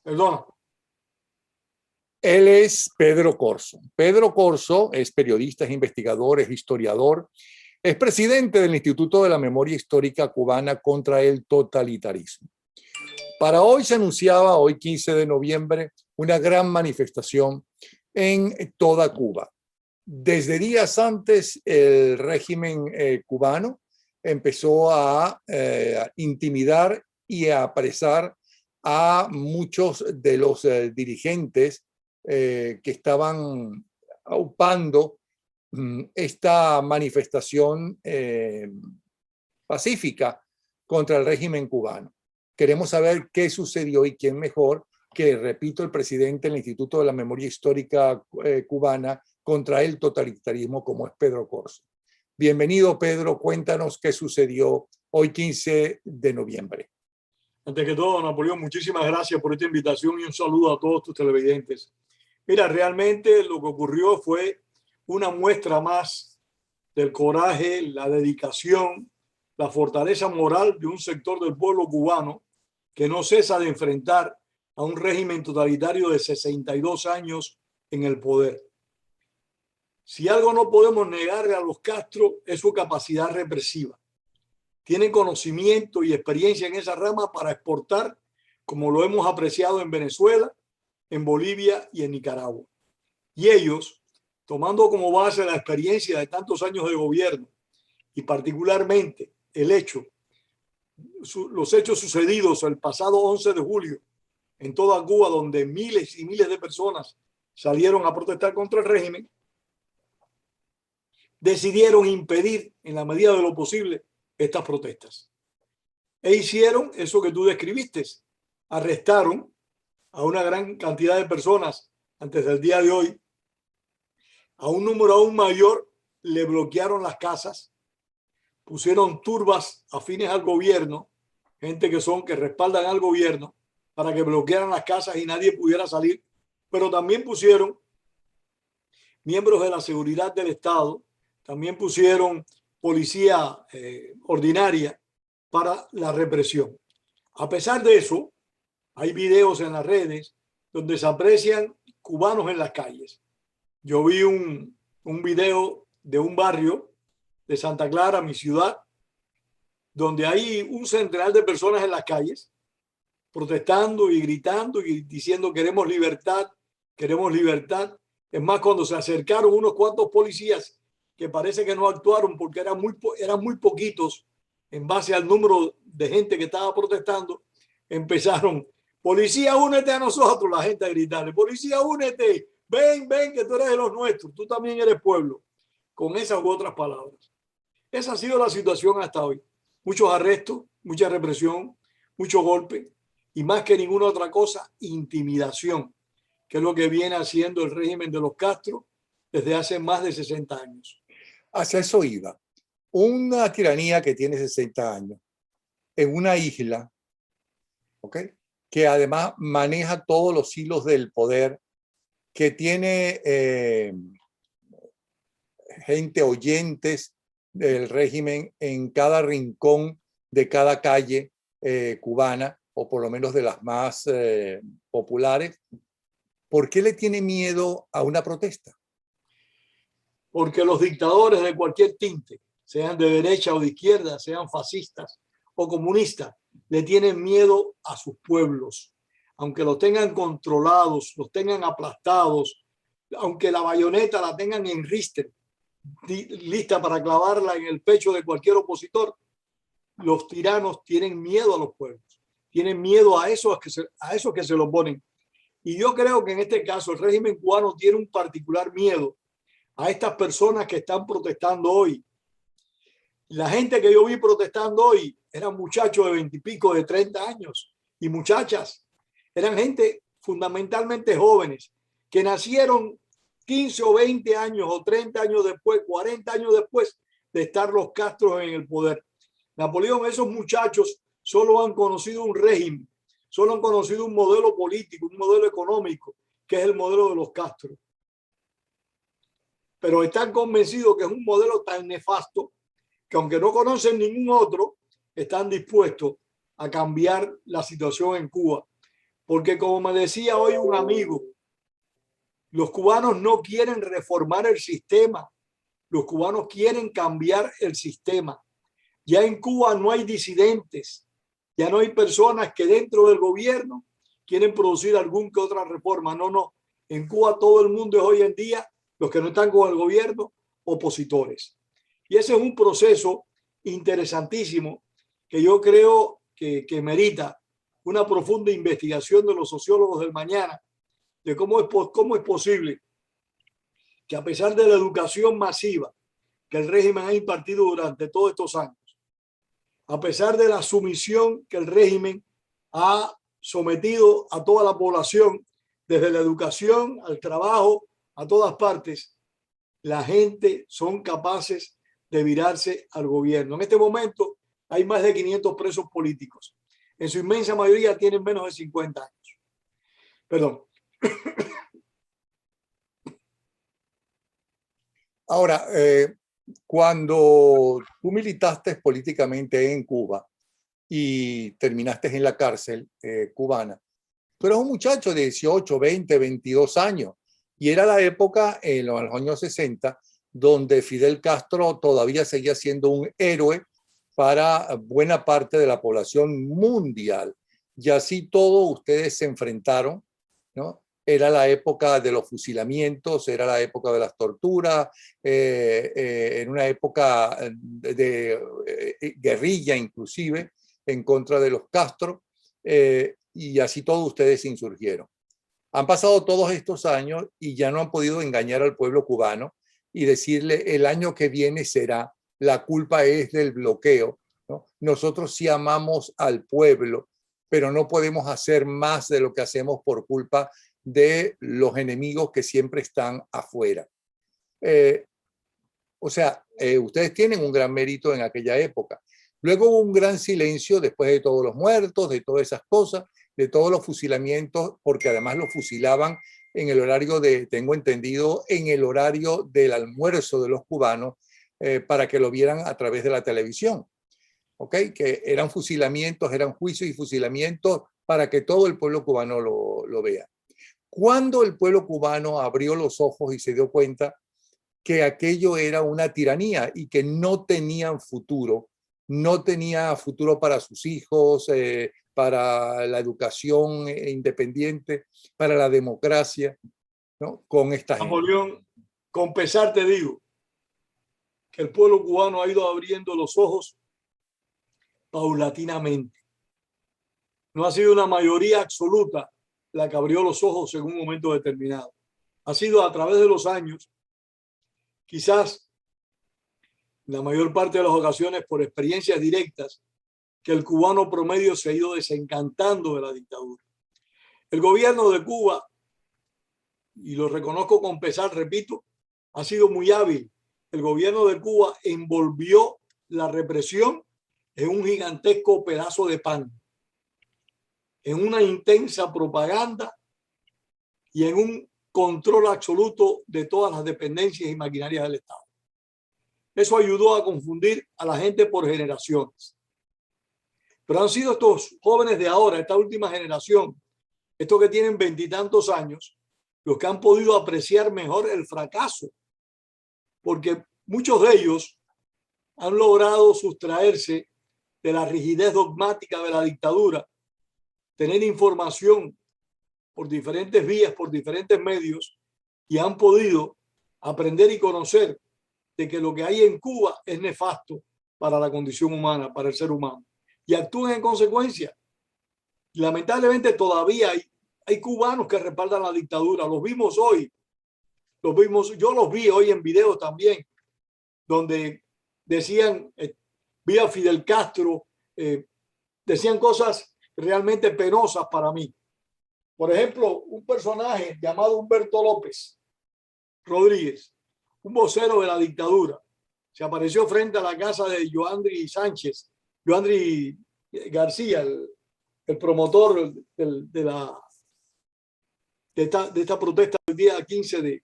Perdona. Él es Pedro Corzo. Pedro Corzo es periodista, es investigador, es historiador, es presidente del Instituto de la Memoria Histórica Cubana contra el Totalitarismo. Para hoy se anunciaba, hoy 15 de noviembre, una gran manifestación en toda Cuba. Desde días antes, el régimen cubano empezó a intimidar y a apresar a muchos de los dirigentes que estaban aupando esta manifestación pacífica contra el régimen cubano. Queremos saber qué sucedió y quién mejor que, repito, el presidente del Instituto de la Memoria Histórica Cubana contra el Totalitarismo, como es Pedro Corzo. Bienvenido, Pedro. Cuéntanos qué sucedió hoy 15 de noviembre. Antes que todo, Napoleón, muchísimas gracias por esta invitación y un saludo a todos tus televidentes. Mira, realmente lo que ocurrió fue una muestra más del coraje, la dedicación, la fortaleza moral de un sector del pueblo cubano que no cesa de enfrentar a un régimen totalitario de 62 años en el poder. Si algo no podemos negarle a los Castro es su capacidad represiva. Tienen conocimiento y experiencia en esa rama para exportar, como lo hemos apreciado en Venezuela, en Bolivia y en Nicaragua. Y ellos, tomando como base la experiencia de tantos años de gobierno y particularmente los hechos sucedidos el pasado 11 de julio en toda Cuba, donde miles y miles de personas salieron a protestar contra el régimen, decidieron impedir en la medida de lo posible estas protestas. E hicieron eso que tú describiste. Arrestaron a una gran cantidad de personas antes del día de hoy. A un número aún mayor le bloquearon las casas, pusieron turbas afines al gobierno, gente que respaldan al gobierno, para que bloquearan las casas y nadie pudiera salir, pero también pusieron miembros de la seguridad del Estado, también pusieron policía ordinaria para la represión. A pesar de eso, hay videos en las redes donde se aprecian cubanos en las calles. Yo vi un video de un barrio de Santa Clara, mi ciudad, donde hay un centenar de personas en las calles protestando y gritando y diciendo queremos libertad, queremos libertad. Es más, cuando se acercaron unos cuantos policías que parece que no actuaron porque eran muy poquitos en base al número de gente que estaba protestando, empezaron: policía, únete a nosotros, la gente a gritarle: policía, únete, ven, que tú eres de los nuestros, tú también eres pueblo, con esas u otras palabras. Esa ha sido la situación hasta hoy. Muchos arrestos, mucha represión, mucho golpe y, más que ninguna otra cosa, intimidación, que es lo que viene haciendo el régimen de los Castro desde hace más de 60 años. Hacia eso iba. Una tiranía que tiene 60 años en una isla, ¿ok?, que además maneja todos los hilos del poder, que tiene gente, oyentes del régimen en cada rincón de cada calle cubana, o por lo menos de las más populares. ¿Por qué le tiene miedo a una protesta? Porque los dictadores de cualquier tinte, sean de derecha o de izquierda, sean fascistas o comunistas, le tienen miedo a sus pueblos. Aunque los tengan controlados, los tengan aplastados, aunque la bayoneta la tengan en ristre, lista para clavarla en el pecho de cualquier opositor, los tiranos tienen miedo a los pueblos, tienen miedo a esos que se los ponen. Y yo creo que en este caso el régimen cubano tiene un particular miedo a estas personas que están protestando hoy. La gente que yo vi protestando hoy eran muchachos de 20 y pico, de 30 años, y muchachas. Eran gente fundamentalmente jóvenes que nacieron 15 o 20 años o 30 años después, 40 años después de estar los Castros en el poder. Napoleón, esos muchachos solo han conocido un régimen, solo han conocido un modelo político, un modelo económico, que es el modelo de los Castro. Pero están convencidos que es un modelo tan nefasto que, aunque no conocen ningún otro, están dispuestos a cambiar la situación en Cuba. Porque como me decía hoy un amigo, los cubanos no quieren reformar el sistema, los cubanos quieren cambiar el sistema. Ya en Cuba no hay disidentes, ya no hay personas que dentro del gobierno quieren producir algún que otra reforma. No, no. En Cuba todo el mundo es hoy en día, los que no están con el gobierno, opositores. Y ese es un proceso interesantísimo que yo creo que merita una profunda investigación de los sociólogos del mañana, de cómo es posible que a pesar de la educación masiva que el régimen ha impartido durante todos estos años, a pesar de la sumisión que el régimen ha sometido a toda la población, desde la educación al trabajo, a todas partes, la gente son capaces de virarse al gobierno. En este momento hay más de 500 presos políticos. En su inmensa mayoría tienen menos de 50 años. Perdón. Ahora, cuando tú militaste políticamente en Cuba y terminaste en la cárcel cubana, tú eras un muchacho de 18, 20, 22 años y era la época, en los años 60, donde Fidel Castro todavía seguía siendo un héroe para buena parte de la población mundial. Y así todo ustedes se enfrentaron, ¿no? Era la época de los fusilamientos, era la época de las torturas, en una época de guerrilla inclusive en contra de los Castro, y así todos ustedes se insurgieron. Han pasado todos estos años y ya no han podido engañar al pueblo cubano y decirle el año que viene será, la culpa es del bloqueo, ¿no? Nosotros sí amamos al pueblo, pero no podemos hacer más de lo que hacemos por culpa de los enemigos que siempre están afuera. Ustedes tienen un gran mérito en aquella época. Luego hubo un gran silencio después de todos los muertos, de todas esas cosas, de todos los fusilamientos, porque además los fusilaban en el horario tengo entendido, en el horario del almuerzo de los cubanos, para que lo vieran a través de la televisión. ¿Ok? Que eran fusilamientos, eran juicios y fusilamientos para que todo el pueblo cubano lo vea. Cuando el pueblo cubano abrió los ojos y se dio cuenta que aquello era una tiranía y que no tenían futuro, no tenía futuro para sus hijos, para la educación independiente, para la democracia, ¿no? Con esta gente. Napoleón, con pesar te digo que el pueblo cubano ha ido abriendo los ojos paulatinamente. No ha sido una mayoría absoluta la que abrió los ojos en un momento determinado. Ha sido a través de los años, quizás la mayor parte de las ocasiones por experiencias directas, que el cubano promedio se ha ido desencantando de la dictadura. El gobierno de Cuba, y lo reconozco con pesar, repito, ha sido muy hábil. El gobierno de Cuba envolvió la represión en un gigantesco pedazo de pan, en una intensa propaganda y en un control absoluto de todas las dependencias y maquinarias del Estado. Eso ayudó a confundir a la gente por generaciones. Pero han sido estos jóvenes de ahora, esta última generación, estos que tienen veintitantos años, los que han podido apreciar mejor el fracaso, porque muchos de ellos han logrado sustraerse de la rigidez dogmática de la dictadura, tener información por diferentes vías, por diferentes medios, y han podido aprender y conocer de que lo que hay en Cuba es nefasto para la condición humana, para el ser humano, y actúan en consecuencia. Lamentablemente todavía hay cubanos que respaldan la dictadura. Los vimos hoy, yo los vi hoy en videos también, donde decían, vi a Fidel Castro, decían cosas realmente penosas para mí. Por ejemplo, un personaje llamado Humberto López Rodríguez, un vocero de la dictadura, se apareció frente a la casa de Joandri Sánchez, Joandri García, el promotor de esta protesta del día 15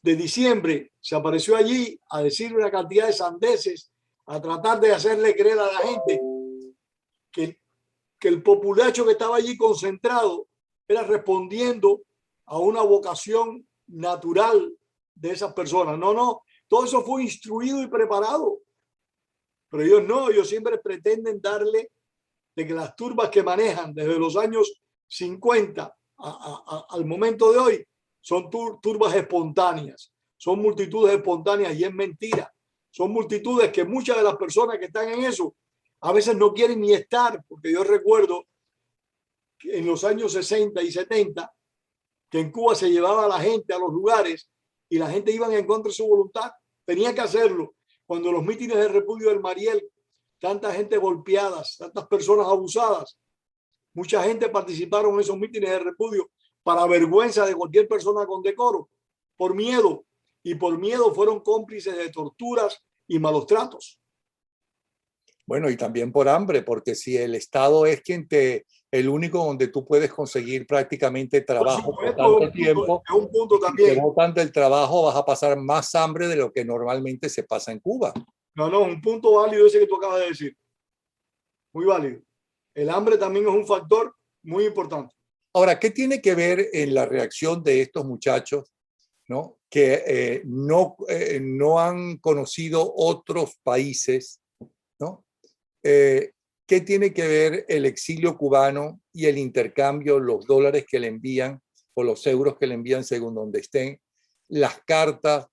de diciembre. Se apareció allí a decir una cantidad de sandeces, a tratar de hacerle creer a la gente que que el populacho que estaba allí concentrado era respondiendo a una vocación natural de esas personas. No, no, todo eso fue instruido y preparado. Pero ellos no, ellos siempre pretenden darle de que las turbas que manejan desde los años 50 al momento de hoy son turbas espontáneas, son multitudes espontáneas y es mentira. Son multitudes que muchas de las personas que están en eso a veces no quieren ni estar, porque yo recuerdo que en los años 60 y 70 que en Cuba se llevaba a la gente a los lugares y la gente iba en contra de su voluntad. Tenía que hacerlo. Cuando los mítines de repudio del Mariel, tanta gente golpeada, tantas personas abusadas, mucha gente participaron en esos mítines de repudio para vergüenza de cualquier persona con decoro, por miedo, y por miedo fueron cómplices de torturas y malos tratos. Bueno, y también por hambre, porque si el Estado es el único donde tú puedes conseguir prácticamente trabajo por tanto tiempo, es un punto también. Si te botan del trabajo, vas a pasar más hambre de lo que normalmente se pasa en Cuba. No, un punto válido ese que tú acabas de decir. Muy válido. El hambre también es un factor muy importante. Ahora, ¿qué tiene que ver en la reacción de estos muchachos, ¿no? Que no han conocido otros países, ¿no? ¿Qué tiene que ver el exilio cubano y el intercambio, los dólares que le envían o los euros que le envían según donde estén, las cartas,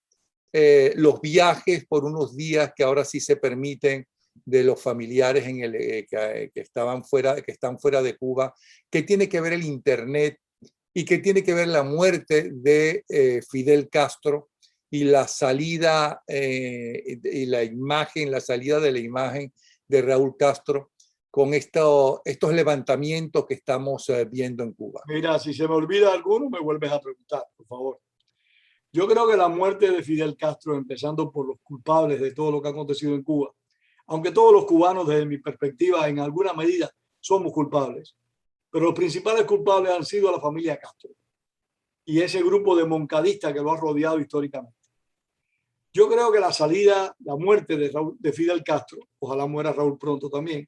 los viajes por unos días que ahora sí se permiten de los familiares que están fuera de Cuba? ¿Qué tiene que ver el Internet y qué tiene que ver la muerte de Fidel Castro y la salida y la salida de la imagen de Raúl Castro con estos levantamientos que estamos viendo en Cuba? Mira, si se me olvida alguno, me vuelves a preguntar, por favor. Yo creo que la muerte de Fidel Castro, empezando por los culpables de todo lo que ha acontecido en Cuba, aunque todos los cubanos, desde mi perspectiva, en alguna medida somos culpables, pero los principales culpables han sido la familia Castro y ese grupo de moncadistas que lo ha rodeado históricamente. Yo creo que la muerte de Fidel Castro, ojalá muera Raúl pronto también,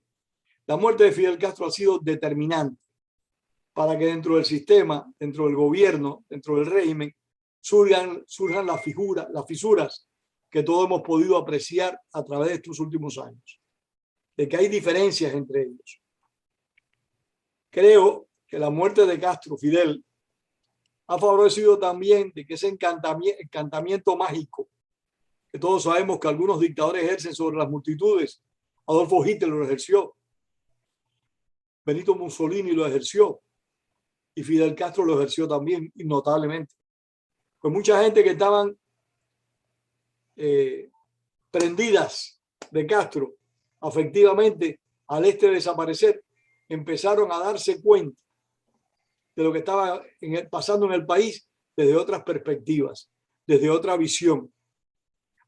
la muerte de Fidel Castro ha sido determinante para que dentro del sistema, dentro del gobierno, dentro del régimen, surjan las fisuras que todos hemos podido apreciar a través de estos últimos años, de que hay diferencias entre ellos. Creo que la muerte de Castro, Fidel, ha favorecido también de que ese encantamiento mágico que todos sabemos que algunos dictadores ejercen sobre las multitudes. Adolfo Hitler lo ejerció, Benito Mussolini lo ejerció y Fidel Castro lo ejerció también, notablemente. Pues mucha gente que estaban prendidas de Castro, afectivamente, al desaparecer, empezaron a darse cuenta de lo que estaba pasando en el país desde otras perspectivas, desde otra visión.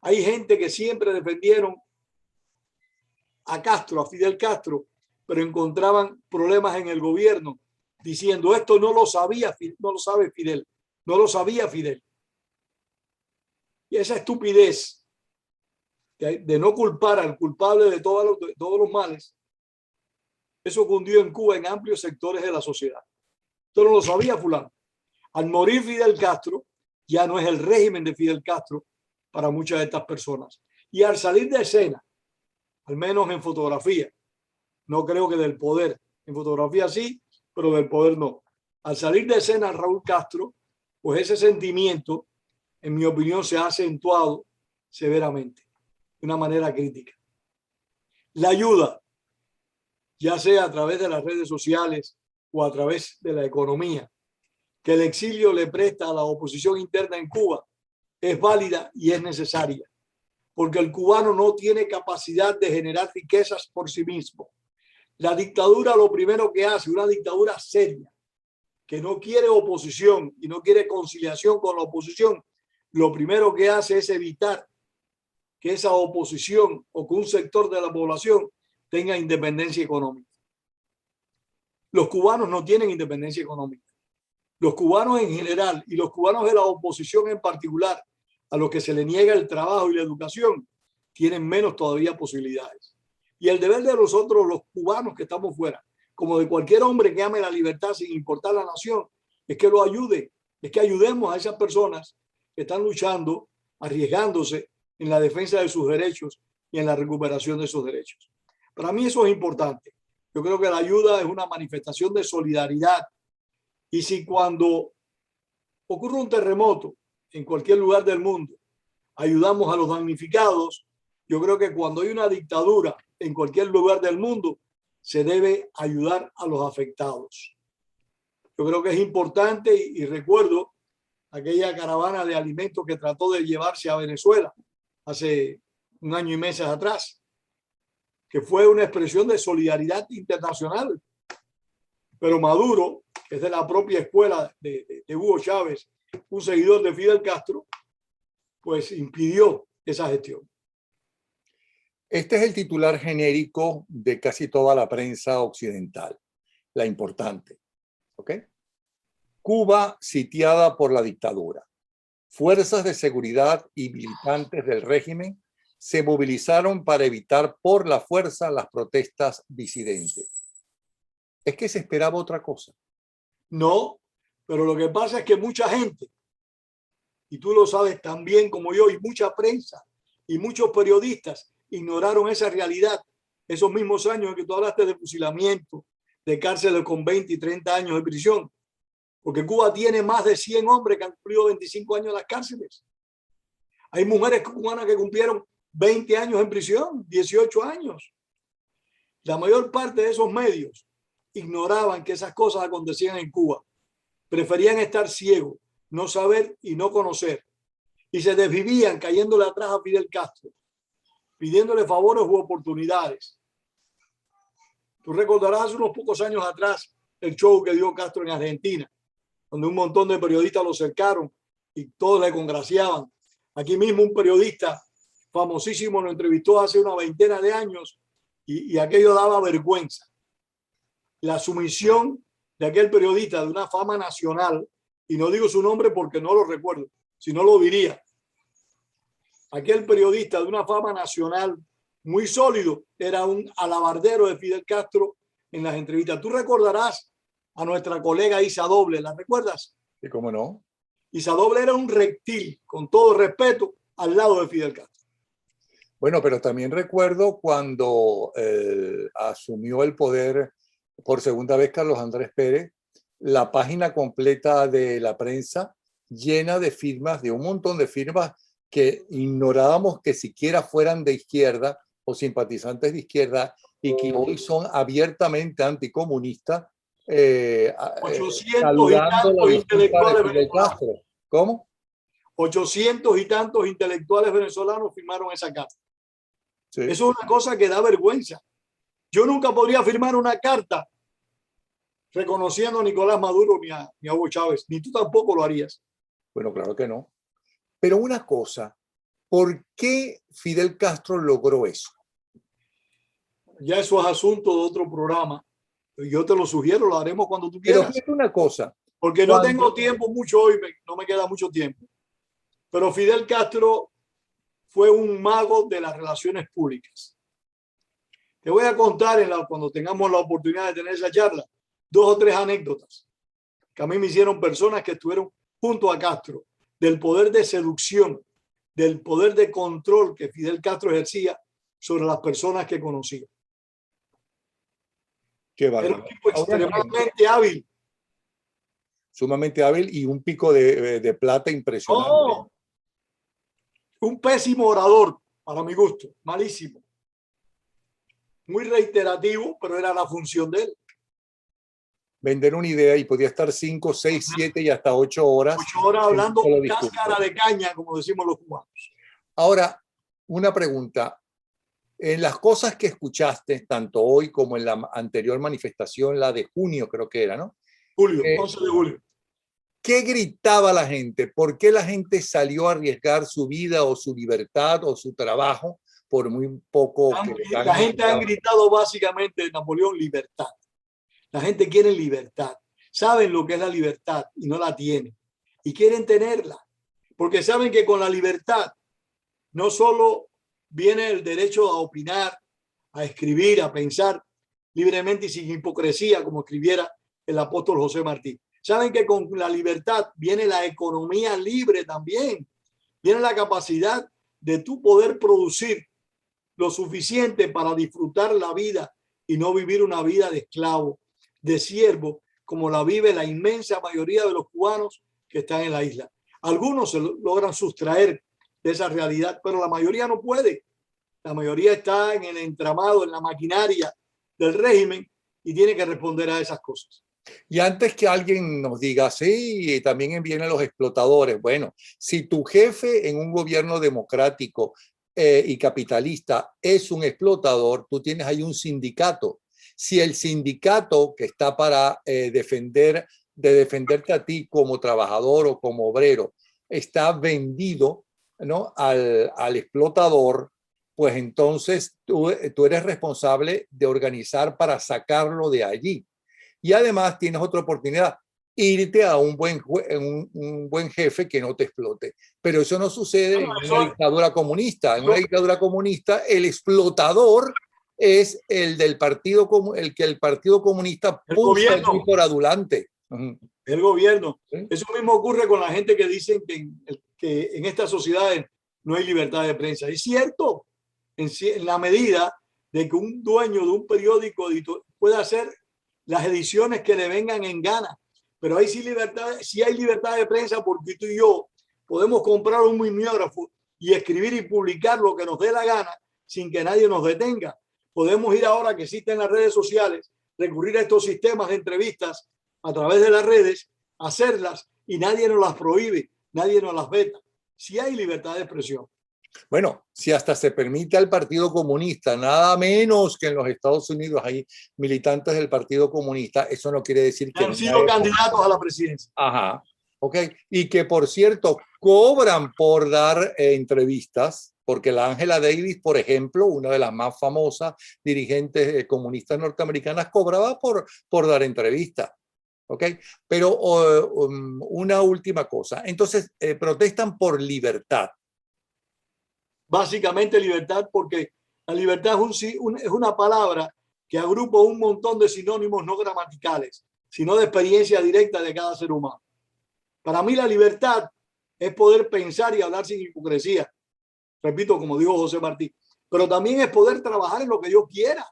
Hay gente que siempre defendieron a Castro, a Fidel Castro, pero encontraban problemas en el gobierno, diciendo esto no lo sabía, no lo sabe Fidel, no lo sabía Fidel. Y esa estupidez de no culpar al culpable de todos los males, eso cundió en Cuba en amplios sectores de la sociedad. Esto no lo sabía fulano. Al morir Fidel Castro, ya no es el régimen de Fidel Castro para muchas de estas personas. Y al salir de escena, al menos en fotografía, no creo que del poder, en fotografía sí, pero del poder no. Al salir de escena Raúl Castro, pues ese sentimiento, en mi opinión, se ha acentuado severamente, de una manera crítica. La ayuda, ya sea a través de las redes sociales o a través de la economía, que el exilio le presta a la oposición interna en Cuba, es válida y es necesaria, porque el cubano no tiene capacidad de generar riquezas por sí mismo. La dictadura lo primero que hace, una dictadura seria, que no quiere oposición y no quiere conciliación con la oposición, lo primero que hace es evitar que esa oposición o que un sector de la población tenga independencia económica. Los cubanos no tienen independencia económica. Los cubanos en general y los cubanos de la oposición en particular, a los que se le niega el trabajo y la educación, tienen menos todavía posibilidades. Y el deber de nosotros, los cubanos que estamos fuera, como de cualquier hombre que ame la libertad sin importar la nación, es que lo ayude, es que ayudemos a esas personas que están luchando, arriesgándose en la defensa de sus derechos y en la recuperación de esos derechos. Para mí eso es importante. Yo creo que la ayuda es una manifestación de solidaridad. Y si cuando ocurre un terremoto en cualquier lugar del mundo, ayudamos a los damnificados, yo creo que cuando hay una dictadura en cualquier lugar del mundo, se debe ayudar a los afectados. Yo creo que es importante y recuerdo aquella caravana de alimentos que trató de llevarse a Venezuela hace un año y meses atrás, que fue una expresión de solidaridad internacional. Pero Maduro, que es de la propia escuela de Hugo Chávez, un seguidor de Fidel Castro, pues impidió esa gestión. Este es el titular genérico de casi toda la prensa occidental, la importante. ¿Ok? Cuba sitiada por la dictadura. Fuerzas de seguridad y militantes del régimen se movilizaron para evitar por la fuerza las protestas disidentes. ¿Es que se esperaba otra cosa? No, pero lo que pasa es que mucha gente, y tú lo sabes tan bien como yo, y mucha prensa y muchos periodistas ignoraron esa realidad. Esos mismos años en que tú hablaste de fusilamiento, de cárceles con 20 y 30 años de prisión, porque Cuba tiene más de 100 hombres que han cumplido 25 años en las cárceles. Hay mujeres cubanas que cumplieron 20 años en prisión, 18 años. La mayor parte de esos medios ignoraban que esas cosas acontecían en Cuba. Preferían estar ciegos, no saber y no conocer. Y se desvivían cayéndole atrás a Fidel Castro, pidiéndole favores u oportunidades. Tú recordarás hace unos pocos años atrás el show que dio Castro en Argentina, donde un montón de periodistas lo cercaron y todos le congraciaban. Aquí mismo un periodista famosísimo lo entrevistó hace una veintena de años y aquello daba vergüenza. La sumisión de aquel periodista de una fama nacional, y no digo su nombre porque no lo recuerdo, si no lo diría. Aquel periodista de una fama nacional muy sólido era un alabardero de Fidel Castro en las entrevistas. Tú recordarás a nuestra colega Isa Doble, ¿la recuerdas? ¿Y cómo no? Isa Doble era un reptil, con todo respeto, al lado de Fidel Castro. Bueno, pero también recuerdo cuando asumió el poder por segunda vez Carlos Andrés Pérez, la página completa de la prensa llena de firmas, de un montón de firmas que ignorábamos que siquiera fueran de izquierda o simpatizantes de izquierda y que hoy son abiertamente anticomunistas, 800 y saludando la tantos visita de intelectuales Fidel Castro. ¿Cómo? 800 y tantos intelectuales venezolanos firmaron esa carta. Sí. Eso es una cosa que da vergüenza. Yo nunca podría firmar una carta reconociendo a Nicolás Maduro ni a Hugo Chávez, ni tú tampoco lo harías. Bueno, claro que no. Pero una cosa, ¿por qué Fidel Castro logró eso? Ya eso es asunto de otro programa. Yo te lo sugiero, lo haremos cuando tú Pero quieras. fíjate una cosa. Porque no tengo tiempo mucho hoy, no me queda mucho tiempo. Pero Fidel Castro fue un mago de las relaciones públicas. Te voy a contar cuando tengamos la oportunidad de tener esa charla, 2 o 3 anécdotas que a mí me hicieron personas que estuvieron junto a Castro, del poder de seducción, del poder de control que Fidel Castro ejercía sobre las personas que conocía. Qué Era bárbaro. un tipo extremadamente hábil. Sumamente hábil y un pico de plata impresionante. Oh, un pésimo orador, para mi gusto, malísimo. Muy reiterativo, pero era la función de él. Vender una idea y podía estar 5, 6, 7 y hasta 8 horas. 8 horas hablando cáscara de caña, como decimos los cubanos. Ahora, una pregunta. En las cosas que escuchaste, tanto hoy como en la anterior manifestación, la de junio creo que era, ¿no? Julio, 11 de julio. ¿Qué gritaba la gente? ¿Por qué la gente salió a arriesgar su vida o su libertad o su trabajo por muy poco? La gente ha gritado básicamente, Napoleón, libertad. La gente quiere libertad. Saben lo que es la libertad y no la tienen. Y quieren tenerla. Porque saben que con la libertad no solo viene el derecho a opinar, a escribir, a pensar, libremente y sin hipocresía, como escribiera el apóstol José Martí. Saben que con la libertad viene la economía libre también, viene la capacidad de tú poder producir lo suficiente para disfrutar la vida y no vivir una vida de esclavo, de siervo, como la vive la inmensa mayoría de los cubanos que están en la isla. Algunos se logran sustraer de esa realidad, pero la mayoría no puede. La mayoría está en el entramado, en la maquinaria del régimen y tiene que responder a esas cosas. Y antes que alguien nos diga, sí, también vienen los explotadores. Bueno, si tu jefe en un gobierno democrático y capitalista es un explotador, tú tienes ahí un sindicato. Si el sindicato que está para defenderte a ti como trabajador o como obrero está vendido, ¿no?, al explotador, pues entonces tú eres responsable de organizar para sacarlo de allí. Y además tienes otra oportunidad, irte a un buen jefe que no te explote. Pero eso no sucede en una dictadura comunista. En una dictadura comunista, el explotador es el del partido, el que el Partido Comunista puso allí por adelante. El gobierno. ¿Sí? Eso mismo ocurre con la gente que dicen que en estas sociedades no hay libertad de prensa. Es cierto, en la medida de que un dueño de un periódico pueda hacer las ediciones que le vengan en gana, pero ahí sí hay libertad de prensa, porque tú y yo podemos comprar un mimeógrafo y escribir y publicar lo que nos dé la gana sin que nadie nos detenga. Podemos ir, ahora que existen las redes sociales, recurrir a estos sistemas de entrevistas a través de las redes, hacerlas y nadie nos las prohíbe, nadie nos las veta. Sí hay libertad de expresión. Bueno, si hasta se permite al Partido Comunista, nada menos que en los Estados Unidos hay militantes del Partido Comunista, eso no quiere decir que han sido candidatos a la presidencia. Ajá, ok. Y que, por cierto, cobran por dar entrevistas, porque la Angela Davis, por ejemplo, una de las más famosas dirigentes comunistas norteamericanas, cobraba por dar entrevistas. ¿Ok? Pero una última cosa. Entonces, protestan por libertad. Básicamente libertad, porque la libertad es una palabra que agrupa un montón de sinónimos no gramaticales, sino de experiencia directa de cada ser humano. Para mí la libertad es poder pensar y hablar sin hipocresía. Repito, como dijo José Martí, pero también es poder trabajar en lo que yo quiera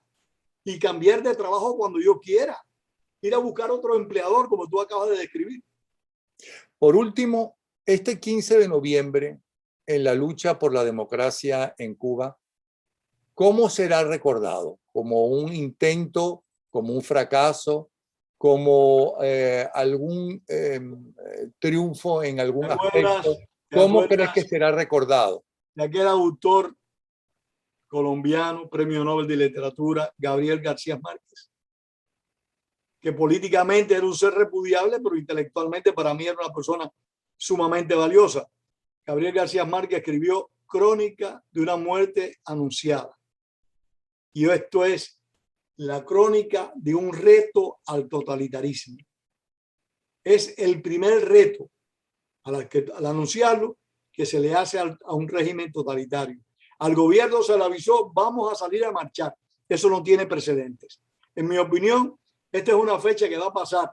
y cambiar de trabajo cuando yo quiera, ir a buscar otro empleador, como tú acabas de describir. Por último, este 15 de noviembre, en la lucha por la democracia en Cuba, ¿cómo será recordado? ¿Como un intento, como un fracaso, como algún triunfo en algún aspecto? ¿Cómo crees que será recordado? De aquel autor colombiano, Premio Nobel de Literatura, Gabriel García Márquez, que políticamente era un ser repudiable, pero intelectualmente para mí era una persona sumamente valiosa. Gabriel García Márquez escribió Crónica de una muerte anunciada. Y esto es la crónica de un reto al totalitarismo. Es el primer reto al anunciarlo que se le hace a un régimen totalitario. Al gobierno se le avisó, vamos a salir a marchar. Eso no tiene precedentes. En mi opinión, esta es una fecha que va a pasar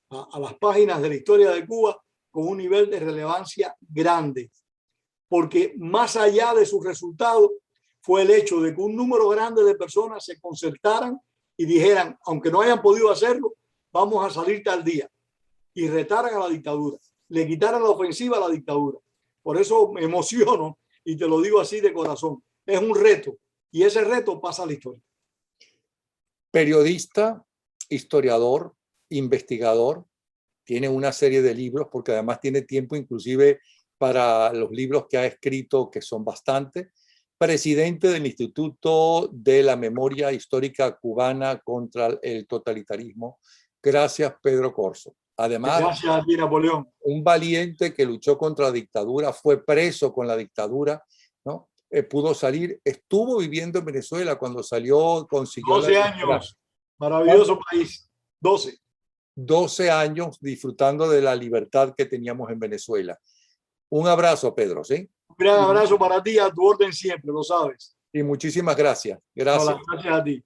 a las páginas de la historia de Cuba con un nivel de relevancia grande, porque más allá de sus resultados fue el hecho de que un número grande de personas se concertaran y dijeran, aunque no hayan podido hacerlo, vamos a salir tal día, y retaran a la dictadura, le quitaran la ofensiva a la dictadura. Por eso me emociono y te lo digo así de corazón. Es un reto y ese reto pasa a la historia. Periodista, historiador, investigador, tiene una serie de libros, porque además tiene tiempo inclusive para los libros que ha escrito, que son bastantes. Presidente del Instituto de la Memoria Histórica Cubana contra el Totalitarismo. Gracias, Pedro Corzo. Además, gracias a ti, Napoleón. Un valiente que luchó contra la dictadura, fue preso con la dictadura, ¿no? Pudo salir, estuvo viviendo en Venezuela cuando salió, consiguió 12 años, maravilloso país, 12 años disfrutando de la libertad que teníamos en Venezuela. Un abrazo, Pedro, ¿sí? Un gran abrazo para ti, a tu orden siempre, lo sabes. Y muchísimas gracias. Gracias. Hola, gracias a ti.